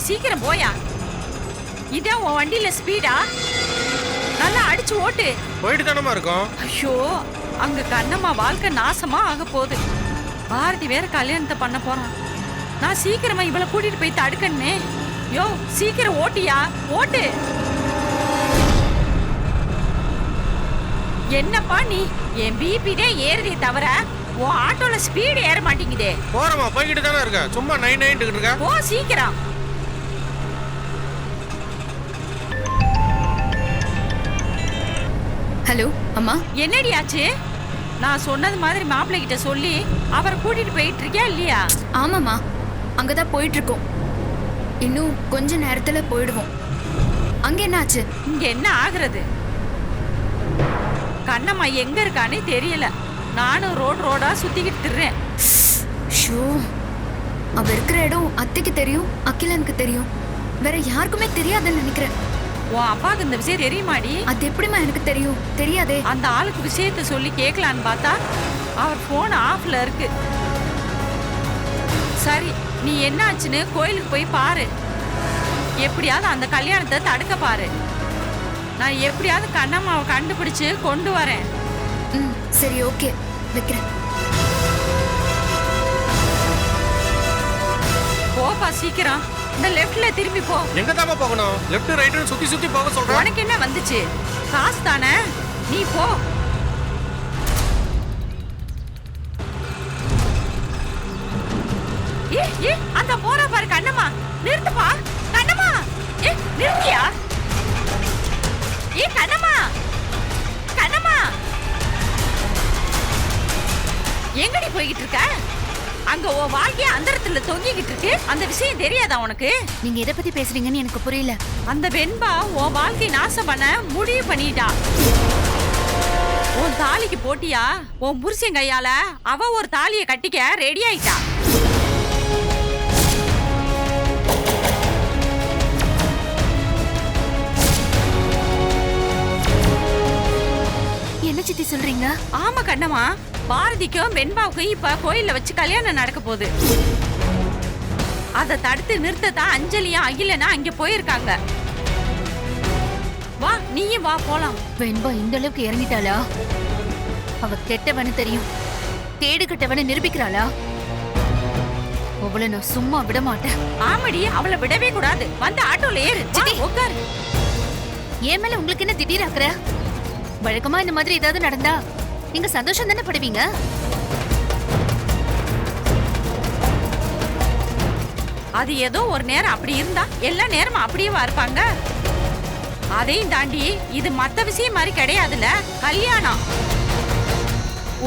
சீக்கிரம் போயா. இதே உன் வண்டியில ஸ்பீடா? நல்லா அடிச்சு ஓட்டு. போயிட்டு தானமா இருக்கோம். ஐயோ, அங்க கண்ணம்மா வாழ்க்கை நாசமா ஆக போகுது. பாரதி வேற கல்யாணத்தை பண்ண போறான். நான் சீக்கிரமா இவளை கூட்டிட்டு போய் தடுக்கணுமே. யோ, சீக்கிரம் ஓட்டியா, ஓட்டு. என்னப்பா நீ, என் பிபிடே ஏறுதே தவிர உன் ஆட்டோல ஸ்பீடு ஏற மாட்டேங்குதே. போறமா, போய்கிட்டு தானே இருக்க. சும்மா நைன் இருக்க. போ சீக்கிரம். ஹலோ அம்மா. என்னடி ஆச்சு? நான் சொன்னது மாதிரி மாப்பிள்ளை கிட்ட சொல்லி அவரை கூட்டிட்டு போயிட்டு இருக்கியா இல்லையா? ஆமாம்மா, அங்கதான் போயிட்டு இருக்கோம். இன்னும் கொஞ்ச நேரத்துல போயிடுவோம். அங்க என்ன ஆச்சு? இங்க என்ன ஆகுறது? கண்ணம்மா எங்க இருக்கானே தெரியல. நானும் ரோடா சுத்திக்கிட்டு திர்றேன். ஷோ, அவ இருக்கிற இடம் அத்தைக்கு தெரியும், அகிலனுக்கு தெரியும், வேற யாருக்குமே தெரியாதுன்னு நினைக்கிறேன். உன் அப்பாவுக்கு இந்த விஷயம் தெரியுமாடி? அது எப்படிமா எனக்கு தெரியும்? தெரியாதே. அந்த ஆளுக்கு விஷயத்த சொல்லி கேட்கலான்னு பார்த்தா அவர் போன் ஆஃப்ல இருக்கு. சரி, நீ என்ன ஆச்சுன்னு கோயிலுக்கு போய் பாரு. எப்படியாவது அந்த கல்யாணத்தை தடுக்க பாரு. நான் எப்படியாவது கண்ணம்மாவை கண்டுபிடிச்சு கொண்டு வரேன். சரி, ஓகே, வைக்கிறேன். போப்பா சீக்கிரம். இந்த லெஃப்ட்ல திரும்பி போ. எங்க தாமா போகணும்? லெஃப்ட் ரைட் சுத்தி சுத்தி போக சொல்றேன். உனக்கு என்ன வந்துச்சு? காசு தானே, நீ போ. ஏ அந்த போற பாரு கண்ணம்மா. நிறுத்துப்பா கண்ணம்மா. நிறுத்தியா? கண்ணம்மா, கண்ணம்மா எங்கடி போய்கிட்டு இருக்க? அங்க உன் வாழ்க்கைய அந்தரத்துல தொங்கிக்கிட்டு இருக்கு. அந்த விஷயம் தெரியாதா உனக்கு? நீங்க எதை பத்தி பேசுறீங்கன்னு எனக்கு புரியல. அந்த வெண்பா உன் வாழ்க்கை நாசம் பண்ண முடிவு பண்ணிட்டா. உன் தாலிக்கு போட்டியா? உன் புருஷன் கையால அவ ஒரு தாலிய கட்டிக்க ரெடி ஆயிட்டா. என்ன சித்தி சொல்றீங்க? ஆமா கண்ணம்மா, பாரதிக்கும் வெண்பாவுக்கும் இப்ப கோயில்ல வச்சு கல்யாணம் நடக்க போகுது. அதை தடுத்து நிறுத்தத்தான் அஞ்சலியும் அகிலனா அங்க போயிருக்காங்க. வா, நீயும் வா போலாம். வெண்பா இந்த அளவுக்கு இறங்கிட்டாளா? அவ கெட்டவனு தெரியும், கேடு கெட்டவனு நிரூபிக்கிறாளா? அவளை நான் சும்மா விட மாட்டேன். ஆமாடி, அவளை விடவே கூடாது. வந்து ஆட்டோல ஏறு. உட்கார். ஏன் மேல உங்களுக்கு என்ன திடீர் ஆக்குற? வழக்கமா இந்த மாதிரி ஏதாவது நடந்தா நீங்க சந்தோஷம் தானே படுவீங்க? அது ஏதோ ஒரு நேரம் அப்படி இருந்தா எல்லா நேரமும் அப்படியே இருப்பாங்க. அதையும் தாண்டி இது மத்த விஷயம் மாதிரி கிடையாதுல. கல்யாணம்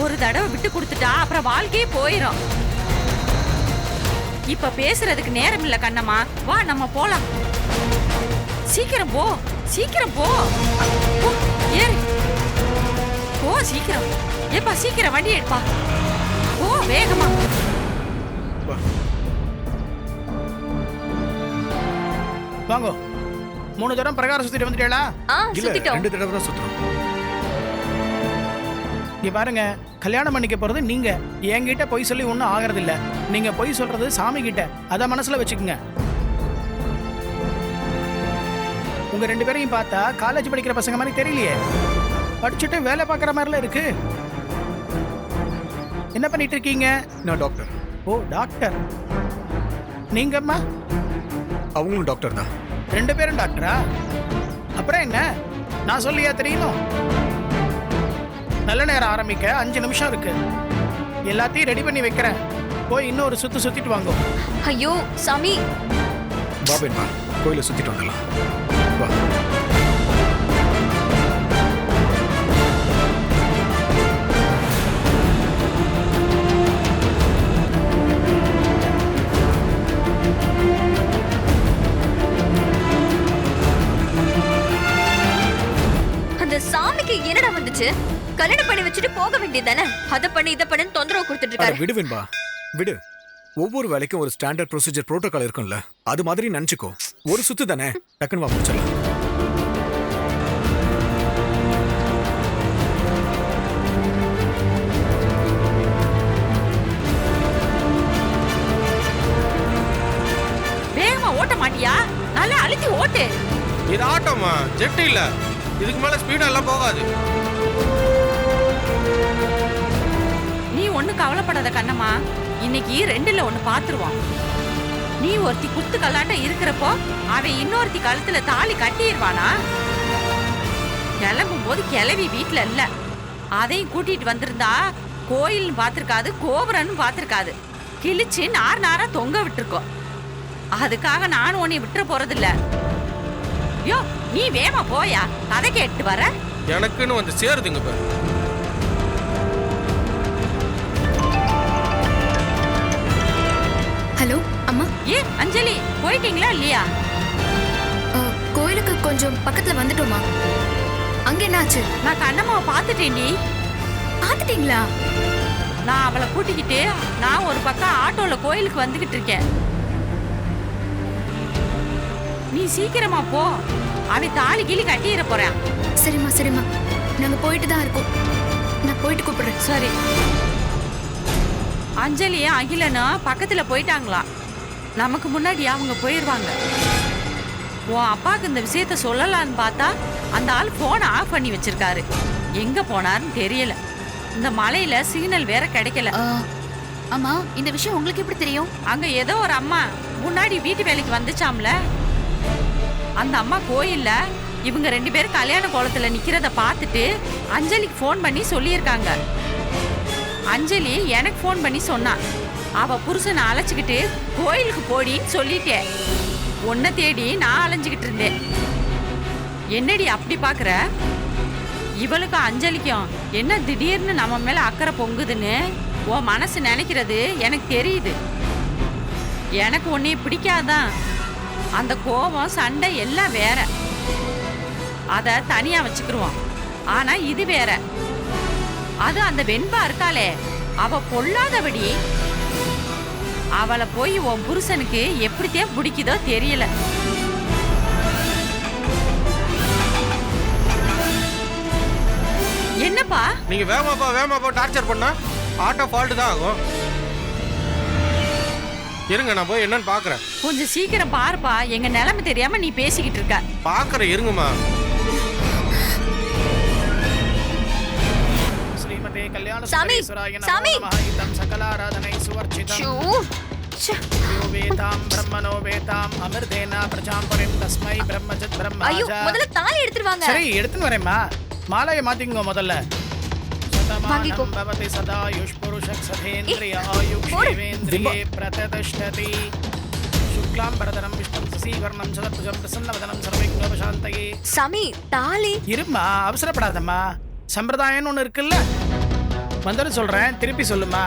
ஒரு தடவை விட்டு கொடுத்துட்டா அப்புறம் வாழ்க்கையே போயிடும். இப்ப பேசுறதுக்கு நேரம் இல்ல கண்ணம்மா. வா, நம்ம போலாம். சீக்கிரம் போ, சீக்கிரம் போ. ஏறு, போ சீக்கிரம். ஏப்பா சீக்கிரம் வண்டி எடுப்பா. ஓ வேகமா. வாங்க. 3 தடவை பிரகாரம் சுத்திட்டு வந்துட்டேளா? சுத்திட்டோம். 2 தடவை தான் சுத்துறோம். இங்க பாருங்க, கல்யாணம் பண்ணிக்க போறது நீங்க. என்கிட்ட பொய் சொல்லி ஒன்றும் ஆகிறது இல்ல. நீங்க பொய் சொல்றது சாமி கிட்ட. அத மனசுல வச்சுக்கோங்க. உங்க 2 பேரையும் பார்த்தா காலேஜ் படிக்கிற பசங்க மாதிரி தெரியலையே. படிச்சுட்டு வேலை பார்க்குற மாதிரில இருக்கு. என்ன பண்ணிட்டு இருக்கீங்க? நான் டாக்டர். ஓ, டாக்டர். நீங்கம்மா? அவங்களும் டாக்டர் தான். 2 பேரும் டாக்டரா? அப்புறம் என்ன, நான் சொல்லியா தெரியணும்? நல்ல நேரம் ஆரம்பிக்க 5 நிமிஷம் இருக்கு. எல்லாத்தையும் ரெடி பண்ணி வைக்கிறேன். போய் இன்னொரு சுத்து சுத்திட்டு வாங்க. ஐயோ சாமி. பாபேன்மா, கோயில சுத்திட்டு வந்துடலாம். வா. சாமிக்கு என்னடா வந்துச்சு? கல்யாணம் பண்ணி வச்சுட்டு போக வேண்டியதானே? அத பண்ணி இத பண்ணி தொந்தரவு கொடுத்துட்டு இருக்காரு. விடுவேன்பா, விடு. ஒவ்வொரு வேலைக்கும் ஒரு ஸ்டாண்டர்ட் ப்ரொசீஜர் புரோட்டோகால் இருக்கும்ல, அது மாதிரி நினைச்சுக்கோ. ஒரு சுத்து தானே, டக்குன்னு வா முடிச்சிடலாம். வேகமா ஓட்ட மாட்டியா? நல்லா அழுத்தி ஓட்டு. இது ஆட்டோமா, ஜெட் இல்ல. இதுக்கு மேல ஸ்பீட் எல்லாம் போகாது. நீ ஒண்ணும் கவலைப்படாத கண்ணம்மா. இன்னைக்கு 2ல 1 பாத்துருவோம். நீ ஒருத்தி குத்து கல்லாட்ட இருக்கிறப்போ அவன் இன்னொருத்தி கழுத்துல தாலி கட்டிடுவானா? கிளம்பும் போது கிளவி வீட்டுல இல்ல. அதையும் கூட்டிட்டு வந்திருந்தா கோயில் பாத்திருக்காது, கோபுரம்னு பாத்திருக்காது. கிழிச்சு நார் நாரா தொங்க விட்டுருக்கோம். அதுக்காக நானும் உன்னை விட்டுற போறதில்ல. யோ, நீ வேமா போயா, கதை கேட்டு வர. எனக்குன்னு வந்து சேருதுங்க பாரு. ஹலோ அம்மா. அஞ்சலி, போயிட்டீங்களா இல்லையா? கோயிலுக்கு கொஞ்சம் பக்கத்துல வந்துட்டோமா? அங்க என்னாச்சு? நான் கண்ணம்மாவை பார்த்துட்டேன்டி. பாத்துட்டீங்களா? நான் அவளை கூட்டிக்கிட்டு நான் ஒரு பக்கம் ஆட்டோல கோயிலுக்கு வந்துகிட்டு இருக்கேன். நீ சீக்கிரமா போ, அவன் தாலி கிளி கட்டிட போறான். சரிம்மா சரிம்மா, நாங்க போயிட்டு தான் இருக்கோம். நான் போயிட்டு கூப்பிடுறேன். சரி. அஞ்சலியும் அகிலனும் பக்கத்துல போயிட்டாங்களா? நமக்கு முன்னாடி அவங்க போயிடுவாங்க. உன் அப்பாவுக்கு இந்த விஷயத்த சொல்லலான்னு பார்த்தா அந்த ஆள் போனை ஆஃப் பண்ணி வச்சிருக்காரு. எங்க போனாருன்னு தெரியல. இந்த மலையில சிக்னல் வேற கிடைக்கல. அம்மா, இந்த விஷயம் உங்களுக்கு எப்படி தெரியும்? அங்க ஏதோ ஒரு அம்மா முன்னாடி வீட்டு வேலைக்கு வந்துச்சாம்ல. அந்த அம்மா கோயில்ல இவங்க 2 பேரும் கல்யாண கோலத்துல நிக்கிறத பார்த்துட்டு அஞ்சலிக்கு ஃபோன் பண்ணி சொல்லியிருக்காங்க. அஞ்சலி எனக்கு ஃபோன் பண்ணி சொன்னா, அவ புருஷனை அழைச்சிக்கிட்டு கோயிலுக்கு போடின்னு சொல்லிட்டேன். உன்னை தேடி நான் அலைஞ்சுக்கிட்டு இருந்தேன். என்னடி அப்படி பாக்குற? இவளுக்கும் அஞ்சலிக்கும் என்ன திடீர்னு நம்ம மேல அக்கறை பொங்குதுன்னு உன் மனசு நினைக்கிறது எனக்கு தெரியுது. எனக்கு உன்னை பிடிக்காதான். அந்த கோபம், சண்டை எல்லாம் வேற. அத தனியா வச்சுக்கிருவோம். ஆனா இது வேற. அது அந்த வெண்பா இருக்காளே, அவ பொல்லாதபடி. அவளை போய் உன் புருஷனுக்கு எப்படித்தே பிடிக்குதோ தெரியல. என்னப்பா? நீங்க வேகமாப்பா டார்ச்சர் பண்ணா ஆட்டோ ஃபால்ட் தான் ஆகும். இருங்க, நான் போய் என்னன்னு பாக்குறேன். கொஞ்சம் சீக்கிரம் பாருப்பா, எங்க நிலைமை தெரியாம நீ பேசிக்கிட்டு இருக்க. பாக்குறேன், இருங்கம்மா. ஸ்ரீமதே கல்யாண சாமி, சாமி. மகாயுதம் சகலாராதனை சுவர்ச்சிதம் வேதாம் பிரம்மனோ வேதாம் அமிர்தேனா பிரஜாம் பரிம் தஸ்மை பிரம்மஜத் ஐயோ, பிரம்மாஜா. முதல்ல தாலி எடுத்துட்டு வாங்க. சரி, எடுத்துன்னு வரேம்மா. மாலையை மாத்திங்க முதல்ல. வாங்கிக்கோ. சதமானம் பவதி சதாயுஷ் புருஷக் சதேந்திரிய ஆயுஷ் தேவேந்திரியே பிரதிஷ்டதி. சுக்லாம் பரதரம் விஷ்ணும் சசிவர்ணம் சதத்புஜம் பிரசன்னவதனம் சர்வவிக்னோபசாந்தயே. சாமி, தாலி. இரும்மா, அவசரப்படாதம்மா. சம்பிரதாயம்னு ஒன்று இருக்குல்ல, வந்துட்டு சொல்றேன், திருப்பி சொல்லுமா.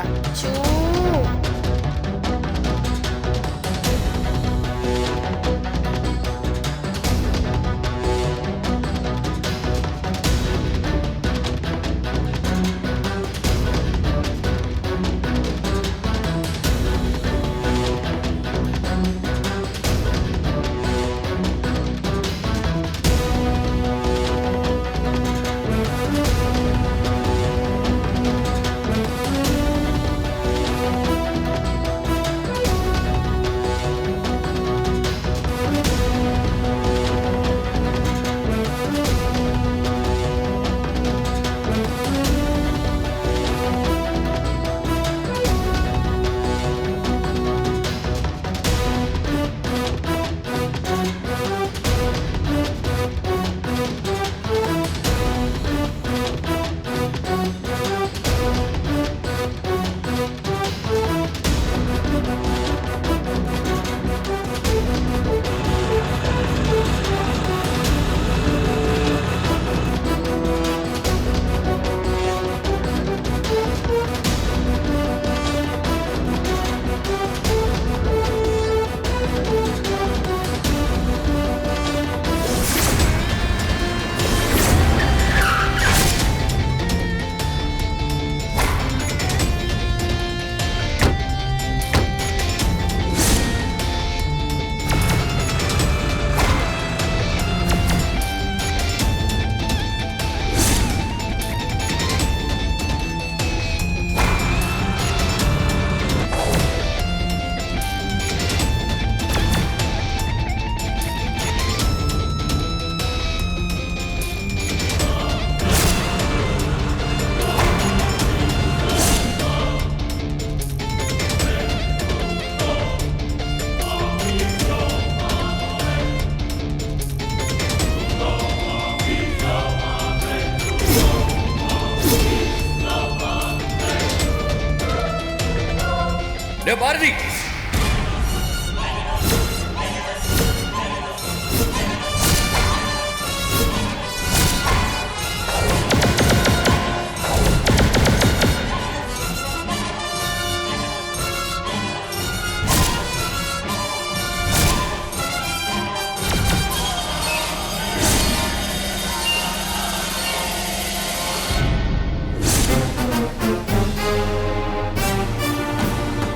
டே பாரதி,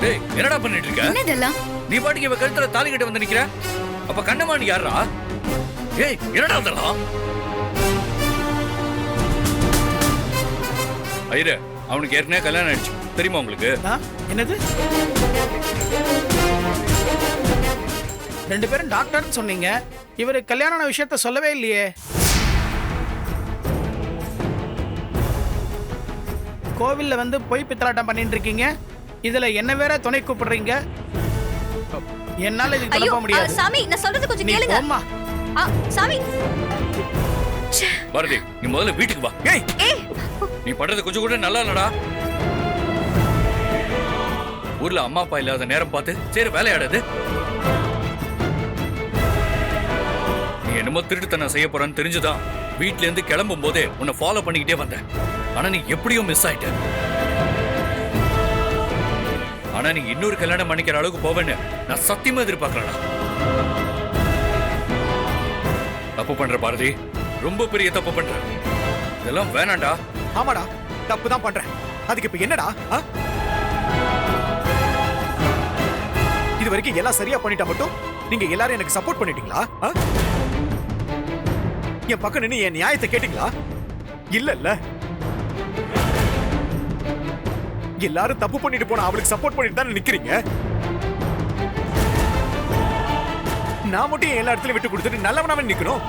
டேய் என்னடா பண்ணிட்டு இருக்க? என்னதெல்லாம்? நீ பாட்டுக்கு இவ கழுத்துல தாலி கட்ட வந்து நிக்கிற. அப்ப கண்ணமாணி யாரா? ஏய் என்னடா அதெல்லாம்? ஐயரே, அவனுக்கு ஏற்கனவே கல்யாணம் ஆயிடுச்சு தெரியுமா உங்களுக்கு? என்னது? 2 பேரும் டாக்டர்னு சொன்னீங்க. இவரு கல்யாண விஷயத்த சொல்லவே இல்லையே. கோவில்ல வந்து பொய் பித்தலாட்டம் பண்ணிட்டு இருக்கீங்க. இதுல என்ன வேற துணை கூப்பிடுறீங்க. என்னால இது தடுக்க முடியாது. சாமி, நான் சொல்றது கொஞ்சம் கேளுங்க. அம்மா சாமி, பாரதி, நீ முதல்ல வீட்டுக்கு வா. ஏய், நீ பண்றது கொஞ்சம் கூட நல்லா இல்லடா. ஊர்ல அம்மா அப்பா இல்லாத நேரம் பார்த்து சரி வேலையாடாது. நீ என்னமோ திருட்டுத்தனம் செய்ய போறான்னு தெரிஞ்சுதான் வீட்ல இருந்து கிளம்பும் போதே உன்னை ஃபாலோ பண்ணிக்கிட்டே வந்தேன். ஆனா நீ எப்படியோ மிஸ் ஆயிட்ட. ஆனா நீ இன்னொரு கல்யாணம் பண்ணிக்கிற அளவுக்கு போவேன்னு நான் சத்தியமா எதிர்பார்க்கறேன். தப்பு பண்ற பாரதி, ரொம்ப பெரிய தப்பு பண்ற. இதெல்லாம் வேணாண்டா. ஆமாடா, தப்பு தான் பண்றேன். அதுக்கு இப்ப என்னடா? இது வரைக்கும் எல்லாம் சரியா பண்ணிட்டா மட்டும் நீங்க எல்லாரும் எனக்கு சப்போர்ட் பண்ணிட்டீங்களா? என் பக்கம் நின்னு என் நியாயத்தை கேட்டீங்களா? இல்ல இல்ல, எல்லாரும் தப்பு பண்ணிட்டு போனா அவளுக்கு சப்போர்ட் பண்ணிட்டு தான் நிக்கிறீங்க. நான் மட்டும் எல்லா இடத்துலயும் விட்டு கொடுத்துட்டு நல்லவனாவே நிக்கணும்.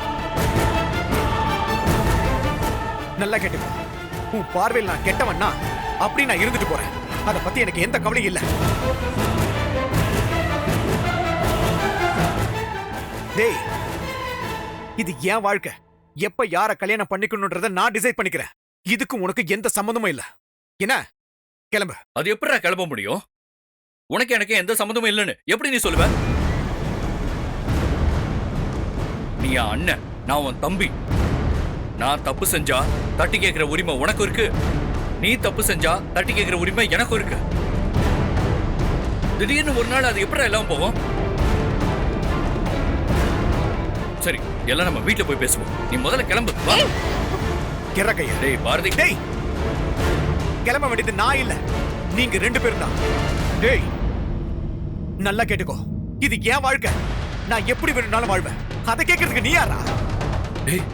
நல்லா கேட்டுக்கோ, உன் பார்வையில் நான் கெட்டவன்னா அப்படி நான் இருந்துட்டு போறேன். அதை பத்தி எனக்கு எந்த கவலையும் இல்ல. டேய், இது என் வாழ்க்கை. எப்ப யார கல்யாணம் பண்ணிக்கணும்ன்றத நான் டிசைட் பண்ணிக்கிறேன். இதுக்கு உனக்கு எந்த சம்பந்தமும் இல்ல. என்ன? கிளம்பு. அது எப்படிடா கிளம்ப முடியும்? உனக்கு எனக்கு எந்த சம்மந்தமும் இல்லைன்னு எப்படி நீ சொல்லுவ? நீ என் அண்ணன், நான் உன் தம்பி. நான் தப்பு செஞ்சா தட்டி கேட்கிற உரிமை உனக்கு இருக்கு. நீ தப்பு செஞ்சா தட்டி கேட்கிற உரிமை எனக்கும் இருக்கு. திடீர்னு ஒரு நாள் அது எப்படிடா எல்லாம் போகும்? சரி, எல்லாம் நம்ம வீட்டுல போய் பேசுவோம். நீ முதல்ல கிளம்பு. வா. கையா. டேய் பாரதி, டேய், கிளம்ப வேண்டியது நான் இல்ல, நீங்க 2 பேரும் தான். டேய், நல்லா கேட்டுக்கோ, இது என் வாழ்க்கை. நான் எப்படி வேணும்னாலும் வாழ்வேன். அதை கேட்கறதுக்கு நீ யாரா? டேய்,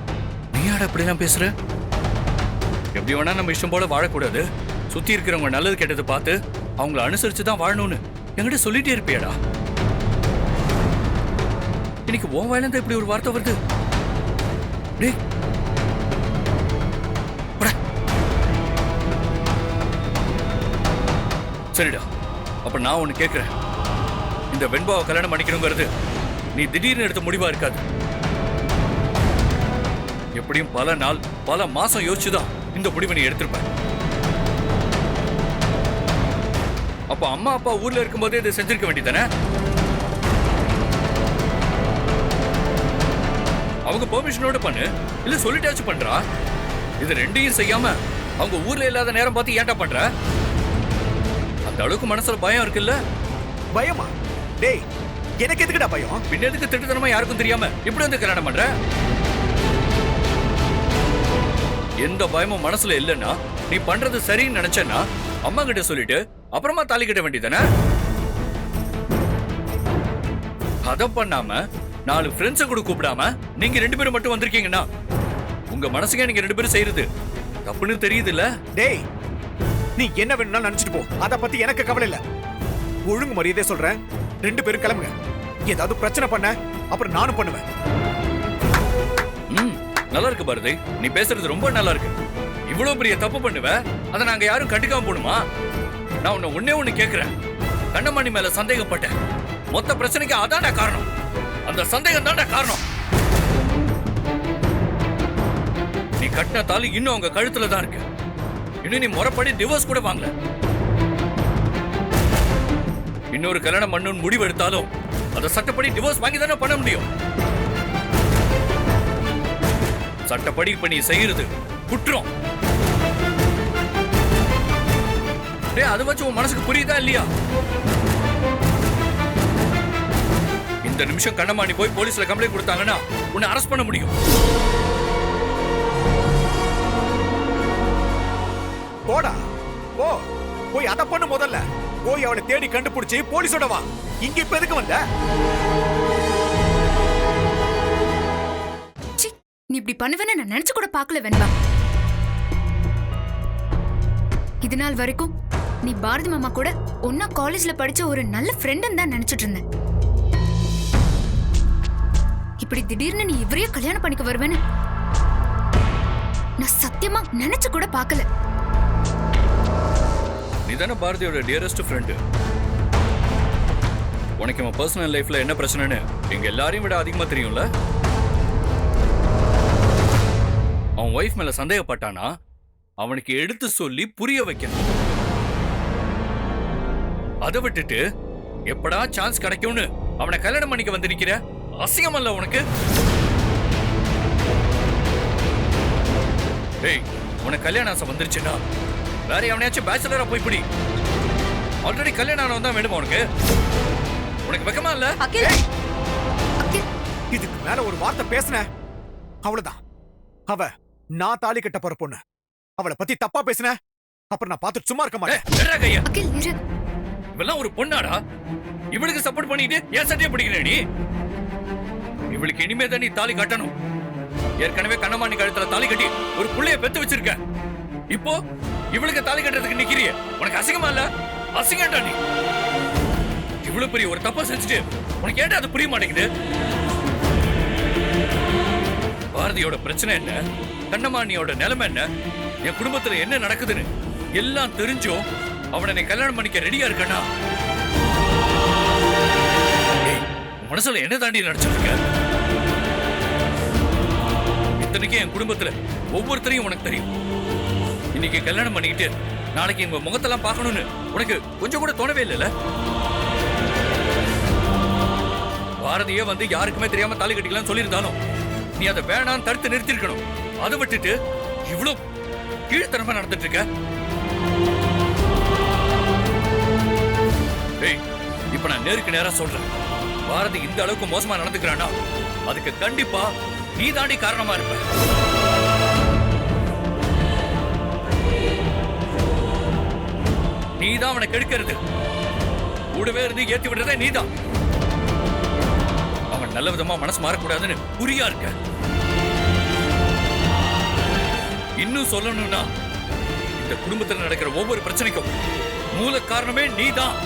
நீ யாரா அப்படி எல்லாம் பேசுற? எப்படி வேணா நம்ம இஷ்டம் போல வாழக்கூடாது. சுத்தி இருக்கிறவங்க நல்லது கெட்டது பார்த்து அவங்கள அனுசரிச்சு தான் வாழணும்னு என்கிட்ட சொல்லிட்டே இருப்பியாடா. இன்னைக்கு உன் வாயிலிருந்து இப்படி ஒரு வார்த்தை வருது. டேய், சரிடா, அப்ப நான் ஒண்ணு கேட்கிறேன். இந்த வெண்பாவை கல்யாணம் பண்ணிக்கணுங்கிறது நீ திடீர்னு எடுத்த முடிவா இருக்காது. எப்படியும் பல நாள் பல மாசம் யோசிச்சுதான் இந்த முடிவை நீ எடுத்திருப்ப. அப்ப அம்மா அப்பா ஊர்ல இருக்கும்போதே இதை செஞ்சிருக்க வேண்டியதானே? அவங்க பெர்மிஷனோட பண்ணு, இல்ல சொல்லிட்டாச்சும் பண்றா. இது ரெண்டையும் செய்யாம அவங்க ஊர்ல இல்லாத நேரம் பார்த்து ஏன்டா பண்ற? அந்த அளவுக்கு மனசுல பயம் இருக்குல்ல? பயமா? டேய், எனக்கு எதுக்குடா பயம்? பின்ன எதுக்கு திட்டுத்தனமா யாருக்கும் தெரியாம இப்படி வந்து கல்யாணம் பண்ற? எந்த பயமும் மனசுல இல்லைன்னா நீ பண்றது சரின்னு நினைச்சேன்னா அம்மா கிட்ட சொல்லிட்டு அப்புறமா தாலி கட்ட வேண்டியதானே? அத பண்ணாம 4 ஃப்ரெண்ட்ஸை கூட கூப்பிடாம நீங்க 2 பேரும் மட்டும் வந்திருக்கீங்கன்னா உங்க மனசுக்கே நீங்க 2 பேரும் செய்யறது தப்புன்னு தெரியுது இல்ல? டேய், நீ என்ன வேணும்னாலும் நினைச்சிட்டு போ. அத பத்தி எனக்கு கவலை இல்ல. ஒழுங்கு மரியாதையா சொல்றேன், 2 பேரும் கிளம்புங்க. ஏதாவது பிரச்சனை பண்ண அப்புறம் நானும் பண்ணுவேன். நல்லா இருக்கு பாரதி, நீ பேசுறது ரொம்ப நல்லா இருக்கு. இவ்வளவு பெரிய தப்பு பண்ணுவ, அதை நாங்க யாரும் கண்டுக்காம போணுமா? நான் உன்னை ஒன்னே ஒண்ணு கேக்குறேன். கண்ணமணி மேல சந்தேகப்பட்டேன். மொத்த பிரச்சனைக்கு அதான்டா காரணம். அந்த சந்தேகம் தான்டா காரணம். நீ கட்டின தாலி இன்னும் அவங்க கழுத்துல தான் இருக்கு. இன்னும் நீ முறைப்படி டிவோர்ஸ் கூட வாங்கல. இன்னொரு கல்யாணம் பண்ணணும்னு முடிவு எடுத்தாலும் அதை சட்டப்படி டிவோர்ஸ் வாங்கி தானே பண்ண முடியும். சட்டப்படி இப்ப நீ செய்யறது குற்றம். டேய், அது வச்சு உன் மனசுக்கு புரியுதா இல்லையா? இந்த நிமிஷம் கண்ணம்மா நீ போய் போலீஸ்ல கம்ப்ளைண்ட் கொடுத்தாங்கன்னா உன்னை அரெஸ்ட் பண்ண முடியும். போடா போ, போய் அத பண்ணு. முதல்ல போய் அவளை தேடி கண்டுபிடிச்சு போலீஸோட வா. இங்க இப்ப எதுக்கு வந்த? ச்சீ, நீ இப்படி பண்ணுவேன்னு நான் நினைச்சு கூட பார்க்கல வெண்பா. இது நாள் வரைக்கும் நீ பாரதி மாமா கூட ஒன்னா காலேஜ்ல படிச்ச ஒரு நல்ல ஃப்ரெண்டுன்னு தான் நினைச்சிட்டு இருந்தேன். இப்படி திடீர்னு நீ இவரையே கல்யாணம் பண்ணிக்க வருவேன்னு நான் சத்தியமா நினைச்சு கூட பார்க்கல. நீ தானே பாரதியோட டியரஸ்ட் ஃப்ரெண்டு. உனக்கு அவன் பர்சனல் லைஃப்ல என்ன பிரச்சனைன்னு எங்க எல்லாரையும் விட அதிகமா தெரியும்ல. அவன் ஒய்ஃப் மேல சந்தேகப்பட்டானா அவனுக்கு எடுத்து சொல்லி புரிய வைக்கணும். அதை விட்டுட்டு எப்படா சான்ஸ் கிடைக்கும்னு அவனை கல்யாணம் பண்ணிக்க வந்து நிக்கிற. அசிங்கமல்ல உனக்கு? ஏய், உனக்கு கல்யாண ஆசை வந்துருச்சுன்னா வேற எவனையாச்சும் பேச்சுலரா போய் பிடி. ஆல்ரெடி கல்யாணம் ஆனவன் தான் வேணுமா உனக்கு? உனக்கு வெக்கமா இல்ல? இதுக்கு மேல ஒரு வார்த்தை பேசுன அவ்வளவுதான். அவ நான் தாலி கட்ட போற பொண்ணு. அவளை பத்தி தப்பா பேசுன அப்புறம் நான் பார்த்துட்டு சும்மா இருக்க மாட்டேன். அகில் இரு. இவெல்லாம் ஒரு பொண்ணாடா? இவளுக்கு சப்போர்ட் பண்ணிட்டு ஏன் சட்டையை பிடிக்கிற நீ? இவளுக்கு இனிமே தான் நீ தாலி கட்டணும். ஏற்கனவே கண்ணமாணி கழுத்துல தாலி கட்டி ஒரு புள்ளைய பெத்து வச்சிருக்க. இப்போ இவளுக்கு தாலி கட்டுறதுக்கு நிக்கிறிய. உனக்கு அசிங்கமா இல்ல? அசிங்கம்டா நீ. இவ்வளவு பெரிய ஒரு தப்பா செஞ்சுட்டு உனக்கு ஏன்டா அது புரிய மாட்டேங்குது? பாரதியோட பிரச்சனை என்ன, கண்ணமாணியோட நிலைமை என்ன, என் குடும்பத்துல என்ன நடக்குதுன்னு எல்லாம் தெரிஞ்சும் அவனை நீ கல்யாணம் பண்ணிக்க ரெடியா இருக்கனா? மனசுல என்ன தாண்டி நடிச்சிருக்க? இத்தனைக்கும் என் குடும்பத்துல ஒவ்வொருத்தரையும் உனக்கு தெரியும். இன்னைக்கு கல்யாணம் பண்ணிக்கிட்டு நாளைக்கு எங்க முகத்தெல்லாம் பார்க்கணும்னு உனக்கு கொஞ்சம் கூட தோணவே இல்லைல்ல? பாரதியே வந்து யாருக்குமே தெரியாம தாலி கட்டிக்கலாம் சொல்லியிருந்தாலும் நீ அதை வேணான்னு தடுத்து நிறுத்திருக்கணும். அதை விட்டுட்டு இவ்வளவு கீழ்த்தனமா நடந்துட்டு இருக்க. இப்ப நான் நேருக்கு நேரா சொல்றேன், பாரதி இந்த அளவுக்கு மோசமா நடந்துக்கிறானா அதுக்கு கண்டிப்பா நீ தாண்டி காரணமா இருப்ப. நீதான் அவனை கெடுக்கிறது. கூடவே இருந்து ஏத்தி விடுறதே நீதான். அவன் நல்ல விதமா மனசு மாறக்கூடாதுன்னு புரியா இருக்க. இன்னும் சொல்லணும்னா இந்த குடும்பத்தில் நடக்கிற ஒவ்வொரு பிரச்சனைக்கும் மூல காரணமே நீதான்.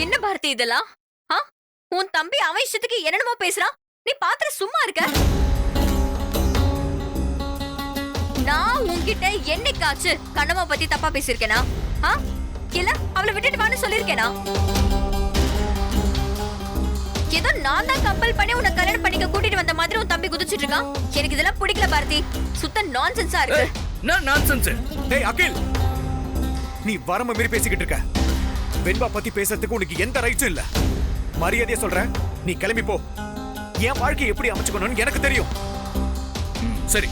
என்ன பாரதி இதெல்லாம்? உன் தம்பி அவன் இஷ்டத்துக்கு என்னென்னமோ பேசுறான், நீ பாத்துற சும்மா இருக்க? நான் உன்கிட்ட என்னைக்காச்சு கண்ணம்மா பத்தி தப்பா பேசிருக்கேனா? இல்ல அவளை விட்டுட்டு வான்னு சொல்லிருக்கேனா? ஏதோ நான் தான் கம்பல் பண்ணி உன்னை கல்யாணம் பண்ணிக்க கூட்டிட்டு வந்த மாதிரி உன் தம்பி குதிச்சிட்டு இருக்கான். எனக்கு இதெல்லாம் பிடிக்கல பாரதி. சுத்த நான்சென்ஸா இருக்கு. நான் நான்சென்ஸ்? டேய் அகில், நீ வரம்ப மீறி பேசிக்கிட்டு இருக்க. வெண்பா பத்தி பேசுறதுக்கு உனக்கு எந்த ரைட்ஸும் இல்ல. மரியாதையா சொல்றேன், நீ கிளம்பி போ. என் வாழ்க்கையை எப்படி அமைச்சுக்கணும்னு எனக்கு தெரியும். சரி,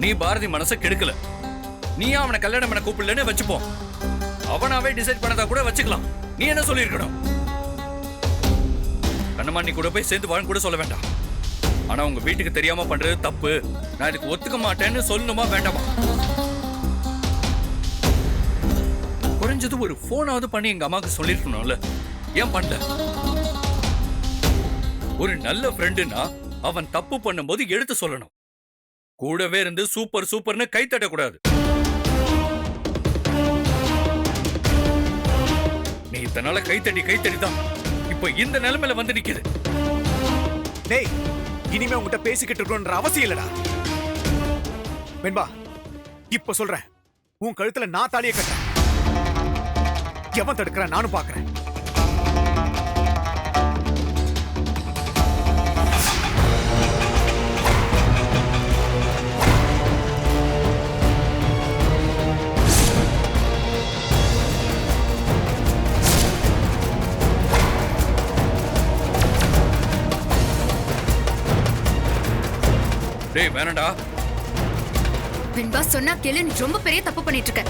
நீ பாரதி மனசை கெடுக்கல. நீ அவனை கல்யாணம் பண்ண கூப்பிடலன்னு வச்சுப்போம். அவனாவே டிசைட் பண்ணதா கூட வச்சுக்கலாம். நீ என்ன சொல்லியிருக்கணும்? கண்ணமாணி கூட போய் சேர்ந்து வாழ கூட சொல்ல வேண்டாம். ஆனா உங்க வீட்டுக்கு தெரியாம பண்றது தப்பு. நான் இதுக்கு ஒத்துக்க மாட்டேன்னு சொல்லணுமா வேண்டாமா? குறைஞ்சது ஒரு போனாவது பண்ணி எங்க அம்மாவுக்கு சொல்லிருக்கணும்ல. ஏன் பண்ணல? ஒரு நல்ல ஃப்ரெண்டுனா அவன் தப்பு பண்ணும்போது எடுத்து சொல்லணும். கூடவே இருந்து சூப்பர் சூப்பர்னு கை தட்டக்கூடாது. நீ இதனால கைத்தடி தான் இப்ப இந்த நிலைமையில வந்து நிக்குது. டேய், இனிமே உங்ககிட்ட பேசிக்கிட்டு இருக்கணும்ன்ற அவசியம் இல்லடா. வெண்பா, இப்ப சொல்றேன், உன் கழுத்துல நான் தாலியை கட்டுறேன். எவன் தடுக்கிறேன் நானும் பாக்குறேன். டேய் வேணாம்டா. வெண்பா சொன்னா கேளு, நீ ரொம்ப பெரிய தப்பு பண்ணிட்டு இருக்க.